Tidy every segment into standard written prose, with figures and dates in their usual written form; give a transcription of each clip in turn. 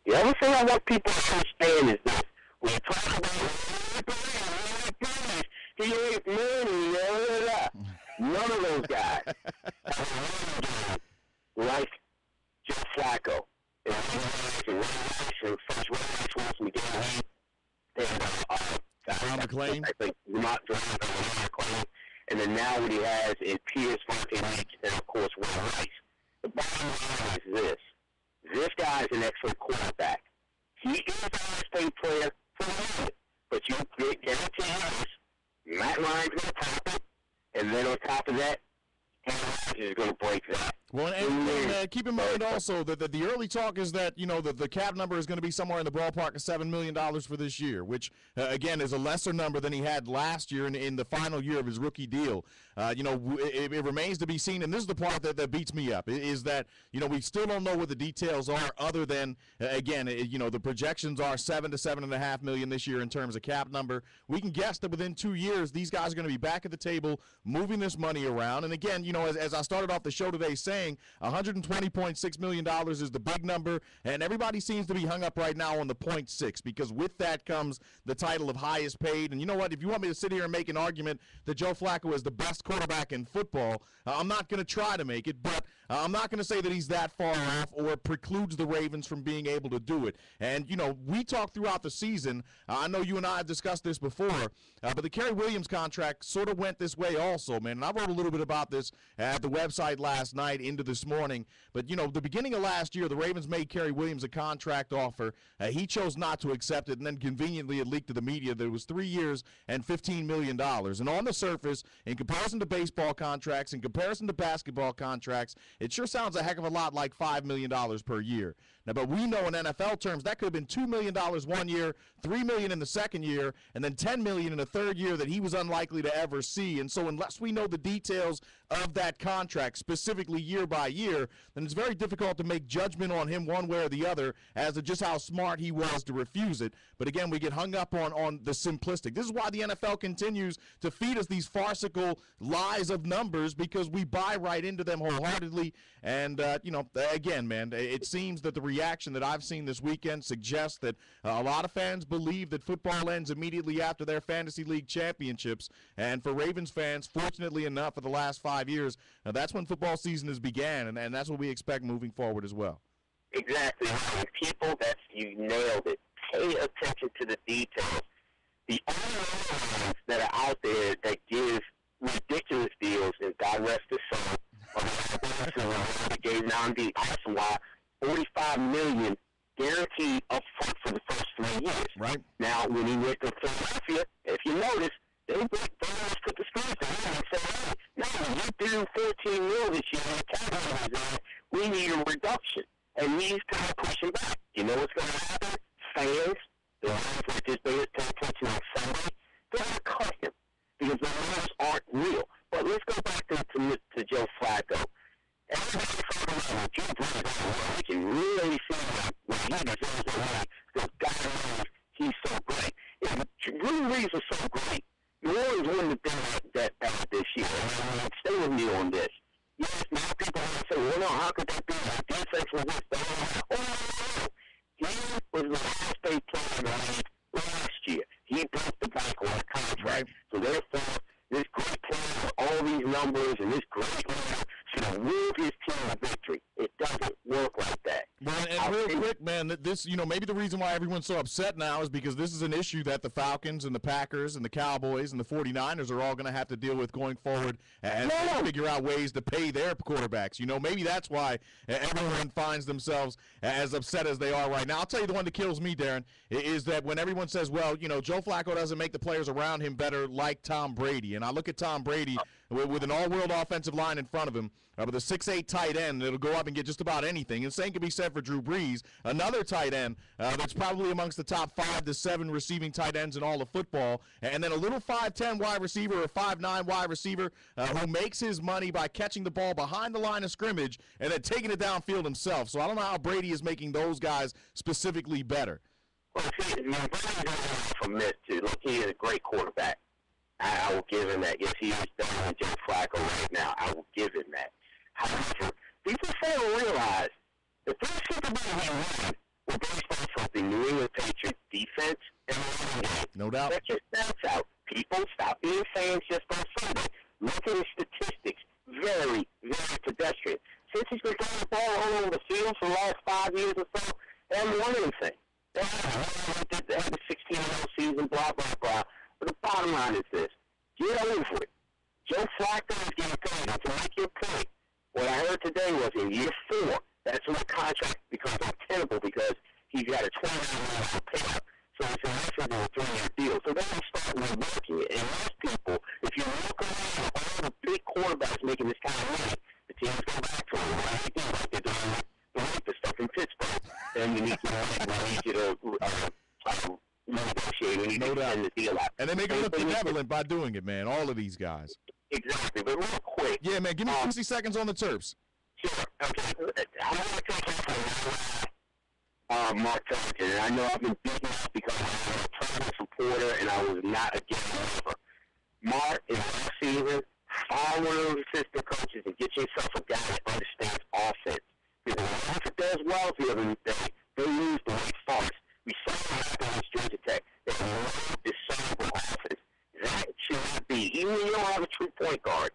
The other thing I want people to understand is this. When you talk about he ain't money, none of those guys have a like Joe Flacco. And Ron McClain. I think not McClain. And then now what he has is Pierce, Fontaine, and of course Will Rice. The bottom line is this. This guy is an excellent quarterback. He is a state player for a minute, but you guarantee this. Matt Ryan's going to top it, and then on top of that, Aaron Rodgers is going to break that. Well, and keep in mind also that the early talk is that, the cap number is going to be somewhere in the ballpark of $7 million for this year, which, again, is a lesser number than he had last year in the final year of his rookie deal. It remains to be seen, and this is the part that beats me up, is that, we still don't know what the details are other than, again, the projections are $7 to $7.5 million this year in terms of cap number. We can guess that within 2 years, these guys are going to be back at the table moving this money around. And, again, as I started off the show today saying, $120.6 million is the big number, and everybody seems to be hung up right now on the 0.6 because with that comes the title of highest paid. And you know what? If you want me to sit here and make an argument that Joe Flacco is the best quarterback in football, I'm not going to try to make it, but I'm not going to say that he's that far off or precludes the Ravens from being able to do it. And, we talked throughout the season. I know you and I have discussed this before, but the Kerry Williams contract sort of went this way also, man. And I wrote a little bit about this at the website last night into this morning. But, the beginning of last year, the Ravens made Kerry Williams a contract offer. He chose not to accept it, and then conveniently it leaked to the media that it was 3 years and $15 million. And on the surface, in comparison to baseball contracts, in comparison to basketball contracts, it sure sounds a heck of a lot like $5 million per year. Now, but we know in NFL terms that could have been $2 million 1 year, $3 million in the second year, and then $10 million in the third year that he was unlikely to ever see. And so unless we know the details of that contract, specifically year by year, then it's very difficult to make judgment on him one way or the other as to just how smart he was to refuse it. But again, we get hung up on the simplistic. This is why the NFL continues to feed us these farcical lies of numbers, because we buy right into them wholeheartedly. And, again, man, it seems that the reaction that I've seen this weekend suggests that a lot of fans believe that football ends immediately after their fantasy league championships. And for Ravens fans, fortunately enough, for the last 5 years, that's when football season has began, and that's what we expect moving forward as well. Exactly. People, you nailed it. Pay attention to the details. The only ones that are out there that give ridiculous deals, and God rest his soul, gave Namdi Aswa $45 million guaranteed up front for the first 3 years. Right. Now, when he went to Philadelphia, if you notice, they put the screws down and said, hey, no, you do $14 million this year, and the Cowboys is we need a reduction. And he's kind of pushing back. You know what's going to happen? Fans, the ones that just pay attention on Sunday, they're going to cut him because the numbers aren't real. But let's go back to Joe Flacco. Everybody's talking about Joe Flacco. We can really see what he deserves to win because God knows he's so great. If Drew Brees was so great, New Orleans wouldn't have done that this year. Stay with me on this. Yes, now people want to say, well, no, how could that be? The defense was this. Oh, he was the highest paid player in the league last year. He broke the back on a contract. Right. So therefore, this great player with all these numbers and this great leader should have willed his team a victory. It doesn't work like that. Well, and real quick, man, this, maybe the reason why everyone's so upset now is because this is an issue that the Falcons and the Packers and the Cowboys and the 49ers are all going to have to deal with going forward as they figure out ways to pay their quarterbacks. Maybe that's why everyone finds themselves as upset as they are right now. I'll tell you the one that kills me, Darren, is that when everyone says, well, Joe Flacco doesn't make the players around him better like Tom Brady. And I look at Tom Brady with an all-world offensive line in front of him, with a 6'8" tight end that'll go up and get just about anything. And same can be said for Drew Brees, another tight end that's probably amongst the top 5 to 7 receiving tight ends in all of football. And then a little 5'10" wide receiver or 5'9" wide receiver who makes his money by catching the ball behind the line of scrimmage and then taking it downfield himself. So I don't know how Brady is making those guys specifically better. Well, see, Brady's from this, too. Look, he is a great quarterback. I will give him that. Yes, he is better than Joe Flacco right now. I will give him that. However, people fail to realize the first Super Bowl he won were based on from the New England Patriots defense and running game. No doubt. Check your stats out. People, stop being fans just on Sunday. Look at his statistics. Very, very pedestrian. Since he's been throwing the ball all over the field for the last 5 years or so, they haven't won anything. They had a 16-0 season, blah, blah, blah. But the bottom line is this. Get over it. Joe Flacco is getting paid. And to make your point, what I heard today was in year 4, that's when the contract becomes untenable because he's got a $29 million payout. So it's an actual 3-year deal. So then you start reworking it. And most people, if you look around at all the big quarterbacks making this kind of money, the teams go back to them. Right? Again, like they're doing the rapist stuff in Pittsburgh. Then you need you to renegotiate. We need to send the deal out. And they make it look benevolent by doing it, man. All of these guys. Exactly. But real quick. Yeah, man. Give me 60 seconds on the Terps. Sure. Okay. I want to take off Mark Turgeon, and I know I've been beaten up because I was a Turgeon supporter and I was not a game over. Mark, in last season, follow one of those assistant coaches and get yourself a guy that understands offense. Because when Mark does well the other day, they lose the Wake Forest. We saw what happened with Georgia Tech. They have no discernible offense. That should not be, even when you don't have a true point guard,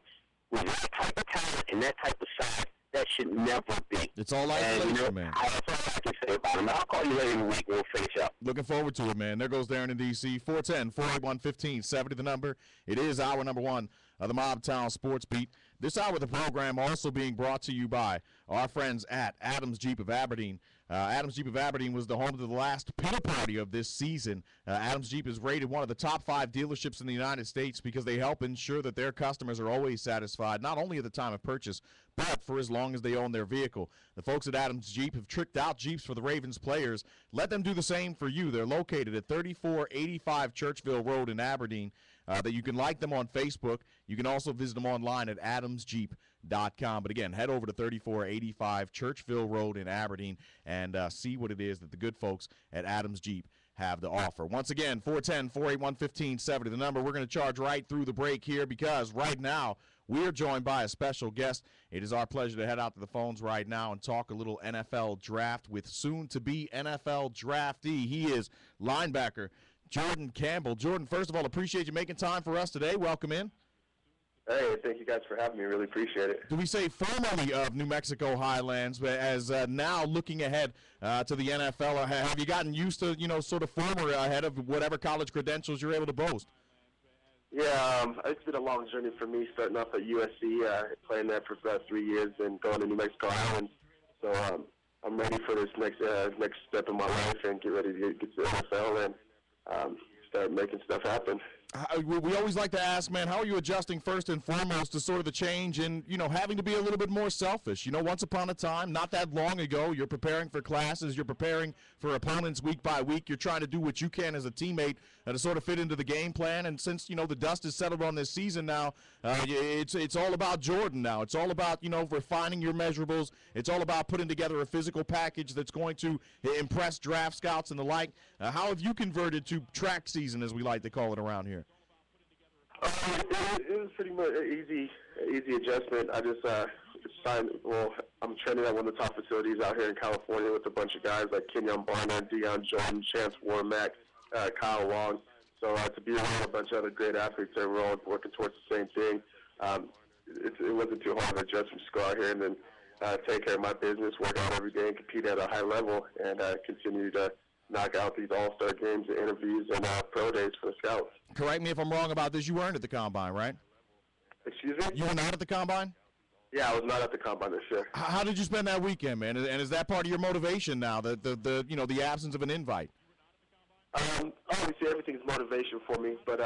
with that type of talent and that type of size, that should never be. It's all isolation, man. That's all I can say about him. I'll call you later in the week and we'll finish up. Looking forward to it, man. There goes Darren in D.C. 410-481-1570, the number. It is hour number 1 of the MobTown Sports Beat. This hour of the program also being brought to you by our friends at Adams Jeep of Aberdeen. Adams Jeep of Aberdeen was the home of the last pita party of this season. Adams Jeep is rated one of the top 5 dealerships in the United States because they help ensure that their customers are always satisfied, not only at the time of purchase, but for as long as they own their vehicle. The folks at Adams Jeep have tricked out Jeeps for the Ravens players. Let them do the same for you. They're located at 3485 Churchville Road in Aberdeen. That you can like them on Facebook. You can also visit them online at adamsjeep.com. But again, head over to 3485 Churchville Road in Aberdeen and see what it is that the good folks at Adams Jeep have to offer. Once again, 410-481-1570, the number. We're going to charge right through the break here because right now we are joined by a special guest. It is our pleasure to head out to the phones right now and talk a little NFL draft with soon-to-be NFL draftee. He is linebacker Jordan Campbell. Jordan, first of all, appreciate you making time for us today. Welcome in. Hey, thank you guys for having me. Really appreciate it. Do we say formerly of New Mexico Highlands, but as now looking ahead to the NFL, have you gotten used to, sort of former ahead of whatever college credentials you're able to boast? Yeah, it's been a long journey for me, starting off at USC, playing there for about 3 years, and going to New Mexico Highlands. So I'm ready for this next step in my life and get ready to get to the NFL and start making stuff happen. We always like to ask, man, how are you adjusting first and foremost to sort of the change and, having to be a little bit more selfish? Once upon a time, not that long ago, you're preparing for classes, you're preparing for opponents week by week, you're trying to do what you can as a teammate to sort of fit into the game plan. And since, the dust is settled on this season now, it's all about Jordan now. It's all about, refining your measurables. It's all about putting together a physical package that's going to impress draft scouts and the like. How have you converted to track season, as we like to call it around here? It was pretty much an easy adjustment. I just signed. Well, I'm training at one of the top facilities out here in California with a bunch of guys like Kenyon Barner, Deion Jordan, Chance Warmack, Kyle Long. So to be around a bunch of other great athletes that we're all working towards the same thing, it wasn't too hard to adjust from school out here and then take care of my business, work out every day, and compete at a high level, and continue to knock out these all-star games and interviews and pro days for the scouts. Correct me if I'm wrong about this. You weren't at the Combine, right? Excuse me? You were not at the Combine? Yeah, I was not at the Combine this year. How did you spend that weekend, man? And is that part of your motivation now, the absence of an invite? Obviously, everything's motivation for me, but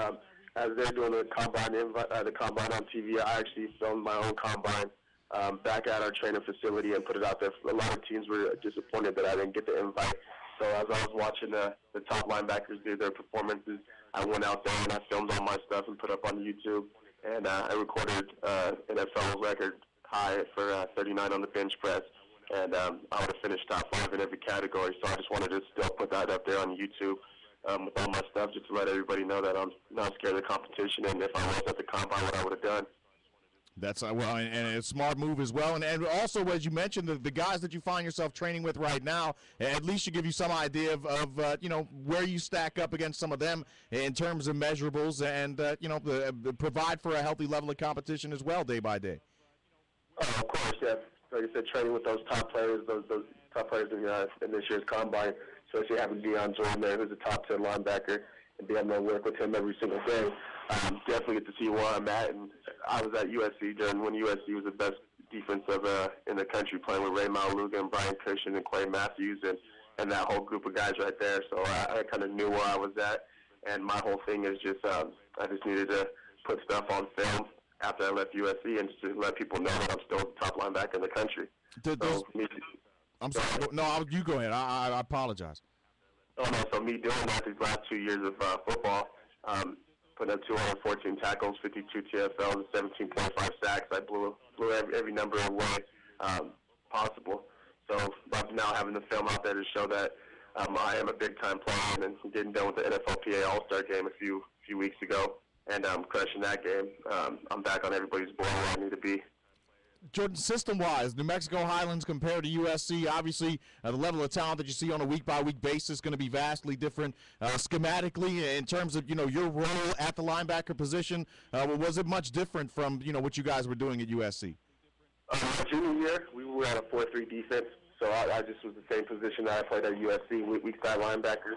as they're doing the Combine on TV, I actually filmed my own Combine back at our training facility and put it out there. A lot of teams were disappointed that I didn't get the invite. So as I was watching the top linebackers do their performances, I went out there and I filmed all my stuff and put up on YouTube. And I recorded NFL record high for 39 on the bench press. And I would have finished top 5 in every category. So I just wanted to still put that up there on YouTube with all my stuff just to let everybody know that I'm not scared of the competition. And if I was at the Combine, what I would have done. That's well, and a smart move as well. And also, as you mentioned, the guys that you find yourself training with right now, at least should give you some idea of where you stack up against some of them in terms of measurables, and provide for a healthy level of competition as well, day by day. Oh, of course, yeah. Like I said, training with those top players, those top players in this year's combine, especially having Deion Jordan there, who's a top 10 linebacker, and being able to work with him every single day. Definitely get to see where I'm at. And I was at USC during when USC was the best defensive in the country, playing with Ray Maluga and Brian Cushion and Clay Matthews and that whole group of guys right there. So I kind of knew where I was at. And my whole thing is just I just needed to put stuff on film after I left USC and just to let people know that I'm still the top linebacker in the country. I'm sorry. No, you go ahead. I apologize. Oh, no, so me doing that these last 2 years of football, putting up 214 tackles, 52 TFLs, and 17.5 sacks. I blew every number away possible. So I'm now having the film out there to show that I am a big-time player, and getting done with the NFLPA All-Star game a few weeks ago, and crushing that game. I'm back on everybody's board where I need to be. Jordan, system-wise, New Mexico Highlands compared to USC, obviously the level of talent that you see on a week-by-week basis is going to be vastly different. Schematically, in terms of your role at the linebacker position, was it much different from what you guys were doing at USC? My junior year, we were at a 4-3 defense, so I just was the same position that I played at USC, weak side linebacker.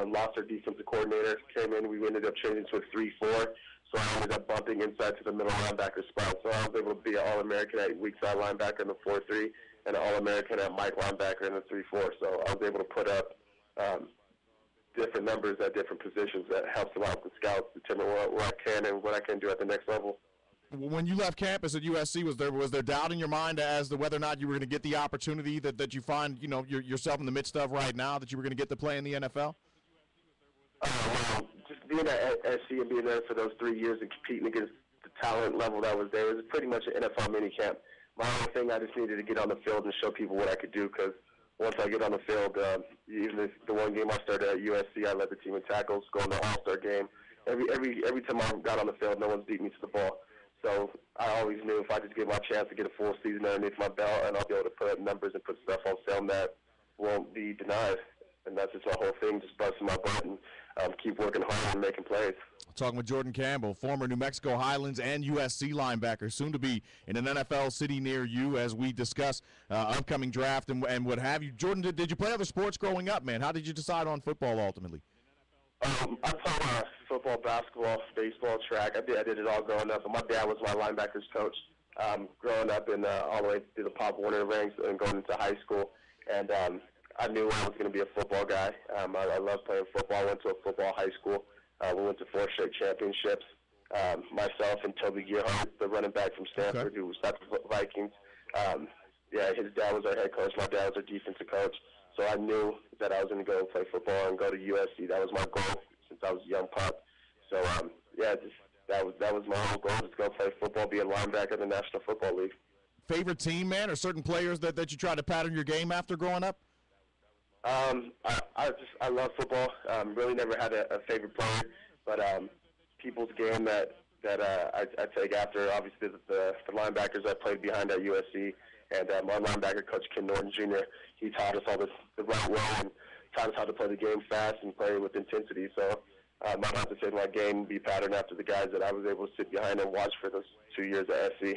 Lost our defensive coordinator, came in, we ended up changing to a 3-4. So I ended up bumping inside to the middle linebacker spot. So I was able to be an All-American at weak side linebacker in the 4-3 and an All-American at Mike linebacker in the 3-4. So I was able to put up different numbers at different positions. That helps a lot with the scouts determine what I can and what I can do at the next level. When you left campus at USC, was there doubt in your mind as to whether or not you were going to get the opportunity that you find yourself in the midst of right now, that you were going to get to play in the NFL? Just being at SC and being there for those 3 years and competing against the talent level that was there, it was pretty much an NFL minicamp. My whole thing, I just needed to get on the field and show people what I could do, because once I get on the field, even if the one game I started at USC, I led the team in tackles, going to the All-Star game. Every time I got on the field, no one's beat me to the ball. So I always knew if I just get my chance to get a full season underneath my belt, and I'll be able to put up numbers and put stuff on film that won't be denied. And that's just my whole thing, just busting my butt and keep working hard and making plays. Talking with Jordan Campbell, former New Mexico Highlands and USC linebacker, soon to be in an NFL city near you as we discuss upcoming draft and what have you. Jordan, did you play other sports growing up, man? How did you decide on football ultimately? I played football, basketball, baseball, track. I did it all growing up. But my dad was my linebackers coach growing up in all the way through the Pop Warner ranks and going into high school. And I knew I was going to be a football guy. I love playing football. I went to a football high school. We went to 4 straight championships. Myself and Toby Gearhart, the running back from Stanford, who was at the Vikings. His dad was our head coach. My dad was our defensive coach. So I knew that I was going to go and play football and go to USC. That was my goal since I was a young pup. So, that was my whole goal, just go play football, be a linebacker in the National Football League. Favorite team, man, or certain players that you try to pattern your game after growing up? I love football. Really never had a favorite player, but people's game that I take after, obviously the linebackers I played behind at USC, and my linebacker coach Ken Norton Jr. He taught us all the right way and taught us how to play the game fast and play with intensity. So I have to say my game be patterned after the guys that I was able to sit behind and watch for those 2 years at SC.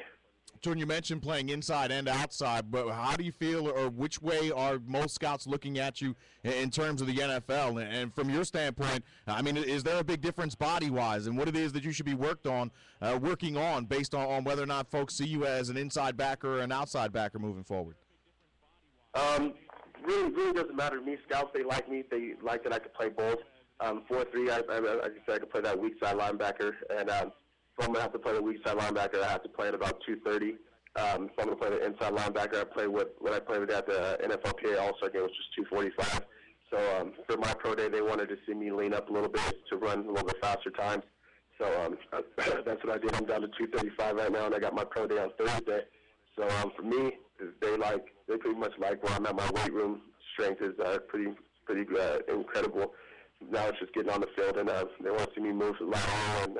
Jordan, you mentioned playing inside and outside, but how do you feel, or which way are most scouts looking at you in terms of the NFL? And from your standpoint, I mean, is there a big difference body-wise and what it is that you should be working on based on whether or not folks see you as an inside backer or an outside backer moving forward? Really doesn't matter to me. Scouts, they like me. They like that I could play both. 4-3, I said I could play that weak side linebacker, and if I'm going to have to play the weak side linebacker, I have to play at about 230. If I'm going to play the inside linebacker, I play what I played with at the NFLPA All-Star game, which was 245. So for my pro day, they wanted to see me lean up a little bit to run a little bit faster times. So that's what I did. I'm down to 235 right now, and I got my pro day on Thursday. So for me, they pretty much like where I'm at. My weight room strength is pretty incredible. Now it's just getting on the field, and they want to see me move lateral and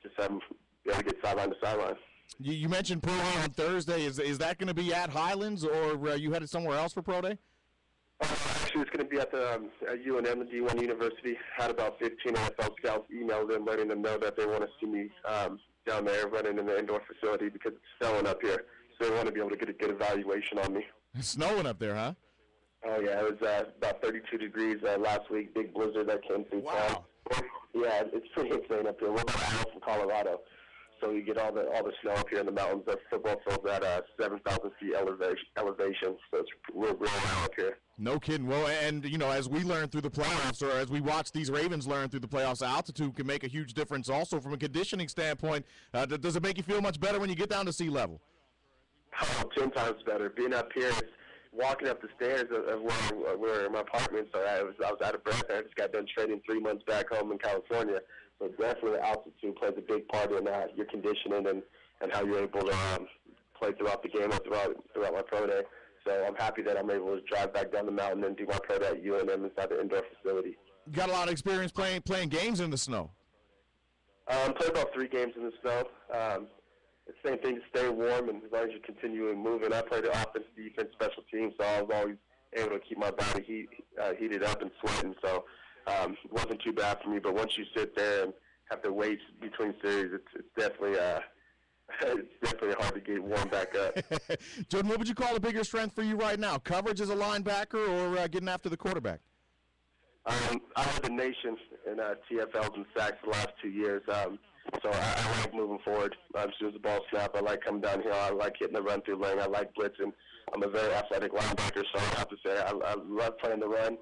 just have them be able to get sideline to sideline. You mentioned pro day on Thursday. Is that going to be at Highlands, or you headed somewhere else for pro day? Actually, it's going to be at the at UNM, the D1 University. Had about 15 NFL scouts email them, letting them know that they want to see me down there running in the indoor facility because it's snowing up here. So they want to be able to get a good evaluation on me. It's snowing up there, huh? Oh, yeah. It was about 32 degrees last week. Big blizzard that came through town. Yeah, it's pretty insane up here. We're about an hour from Colorado. So you get all the snow up here in the mountains. The football field's at 7,000 feet elevation, so it's real high up here. No kidding. Well, and, as we learn through the playoffs, or as we watch these Ravens learn through the playoffs, altitude can make a huge difference also from a conditioning standpoint. Does it make you feel much better when you get down to sea level? Oh, 10 times better. Being up here, walking up the stairs of where my apartment, so I was out of breath. I just got done training 3 months back home in California. So definitely altitude plays a big part in your conditioning and how you're able to play throughout the game or throughout my pro day. So I'm happy that I'm able to drive back down the mountain and do my pro day at UNM inside the indoor facility. You got a lot of experience playing games in the snow. Played about 3 games in the snow. It's the same thing to stay warm, and as long as you continue moving. I played offense, defense, special teams, so I was always able to keep my body heated up and sweating. So it wasn't too bad for me. But once you sit there and have to wait between series, it's definitely hard to get warm back up. Jordan, what would you call a bigger strength for you right now? Coverage as a linebacker or getting after the quarterback? I led the nation in TFLs and sacks the last 2 years. So I like moving forward. As soon as the ball snaps, I like coming down here. I like hitting the run through lane. I like blitzing. I'm a very athletic linebacker, so I have to say I love playing the run.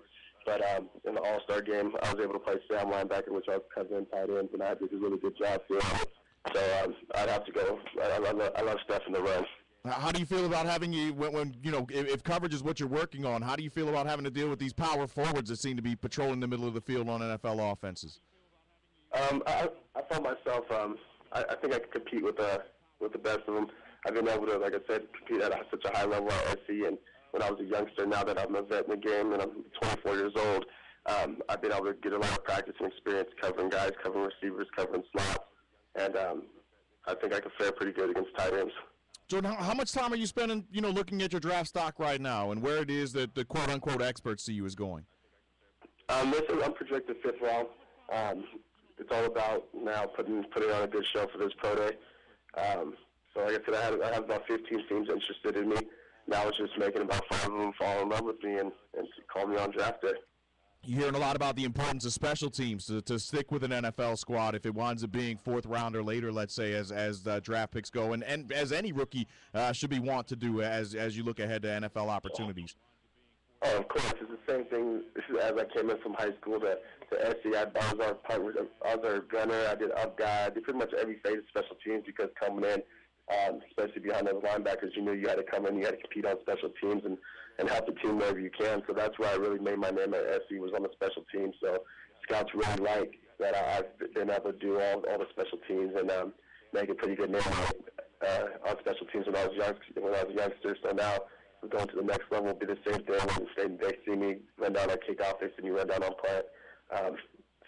But in the All-Star game, I was able to play Sam linebacker, which I was covering tight ends, and I did a really good job doing it. So I'd have to go. I love stuff in the run. How do you feel about having if coverage is what you're working on, how do you feel about having to deal with these power forwards that seem to be patrolling the middle of the field on NFL offenses? I found myself. I think I could compete with the best of them. I've been able to, like I said, compete at such a high level at SC. And when I was a youngster, now that I'm a vet in the game and I'm 24 years old, I've been able to get a lot of practice and experience covering guys, covering receivers, covering slots, and I think I can fare pretty good against tight ends. Jordan, how much time are you spending, looking at your draft stock right now and where it is that the quote-unquote experts see you as going? I'm projected 5th round. It's all about now putting on a good show for this pro day. So like I said, I have about 15 teams interested in me. Now it's just making about 5 of them fall in love with me and call me on draft day. You're hearing a lot about the importance of special teams to stick with an NFL squad if it winds up being 4th round or later, let's say, as draft picks go, and as any rookie should be want to do as you look ahead to NFL opportunities. Oh, of course. It's the same thing as I came in from high school to SC. I was our gunner. I did up guy. I did pretty much every phase of special teams because coming in, especially behind those linebackers, you knew you had to come in, you had to compete on special teams and help the team wherever you can. So that's where I really made my name at SC, was on the special teams. So scouts really like that I've been able to do all the special teams and make a pretty good name on special teams when I was a youngster. So now we're going to the next level. Will be the same thing. When they see me run down on kickoff, they see me run down on punt.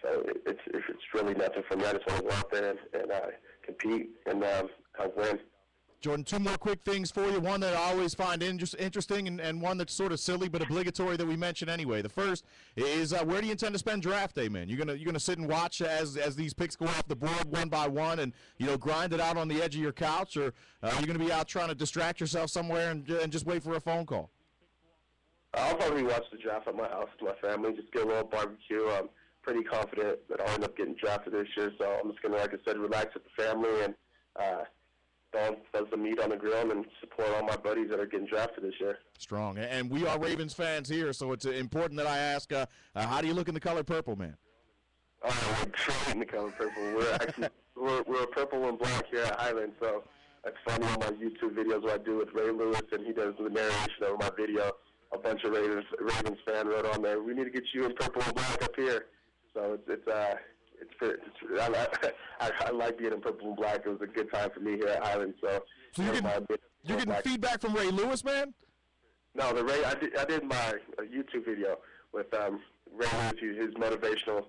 So it's really nothing for me. I just want to go out there and compete and win. Jordan, 2 more quick things for you. One that I always find interesting and one that's sort of silly but obligatory that we mention anyway. The first is where do you intend to spend draft day, man? You're gonna sit and watch as these picks go off the board one by one and grind it out on the edge of your couch, or you're gonna be out trying to distract yourself somewhere and just wait for a phone call? I'll probably watch the draft at my house with my family, just get a little barbecue. I'm pretty confident that I'll end up getting drafted this year, so I'm just gonna, like I said, relax with the family and throw some meat on the grill and support all my buddies that are getting drafted this year. Strong. And we are Ravens fans here, so it's important that I ask, how do you look in the color purple, man? Oh, we're great in the color purple. We're purple and black here at Highland, so it's funny on my YouTube videos what I do with Ray Lewis, and he does the narration over my video. A bunch of Ravens fan wrote on there, we need to get you in purple and black up here. So I like being in purple and black. It was a good time for me here at Highland. So you're getting feedback from Ray Lewis, man? No, I did my YouTube video with Ray Lewis, his motivational.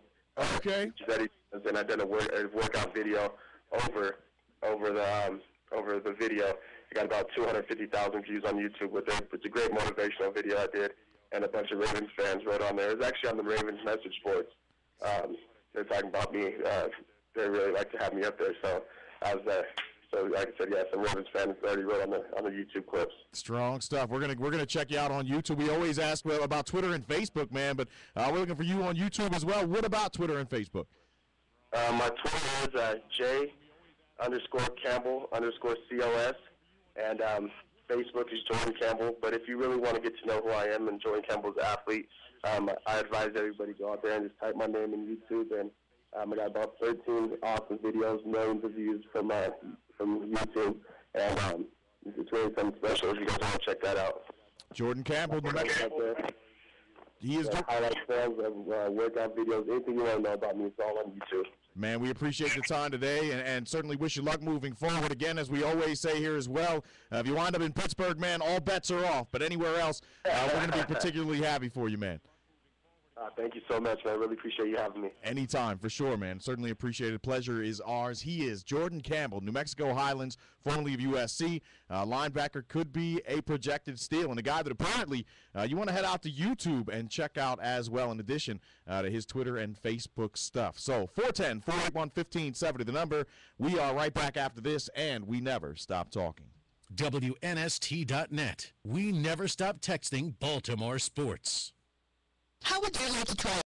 Okay. That he does, and I did a workout video over the over the video. I got about 250,000 views on YouTube with it. It's a great motivational video I did, and a bunch of Ravens fans wrote on there. It was actually on the Ravens message boards. They're talking about me. They really like to have me up there, so I was there. So, like I said, yeah, some Ravens fans already wrote on the YouTube clips. Strong stuff. We're gonna check you out on YouTube. We always ask about Twitter and Facebook, man, but we're looking for you on YouTube as well. What about Twitter and Facebook? My Twitter is J_Campbell_COS, and Facebook is Jordan Campbell. But if you really want to get to know who I am and Jordan Campbell's athlete, I advise everybody to go out there and just type my name in YouTube, and I got about 13 awesome videos, millions of views from YouTube, and it's really something special if you guys want to check that out. Jordan Campbell, New Mexico. He is highlight films, workout videos, anything you want to know about me, it's all on YouTube. Man, we appreciate your time today, and certainly wish you luck moving forward. Again, as we always say here as well, if you wind up in Pittsburgh, man, all bets are off. But anywhere else, we're going to be particularly happy for you, man. Thank you so much, man. I really appreciate you having me. Anytime, for sure, man. Certainly appreciated. Pleasure is ours. He is Jordan Campbell, New Mexico Highlands, formerly of USC. Linebacker, could be a projected steal, and a guy that apparently you want to head out to YouTube and check out as well, in addition to his Twitter and Facebook stuff. So 410-481-1570, the number. We are right back after this, and we never stop talking. WNST.net. We never stop texting Baltimore sports. How would you like to try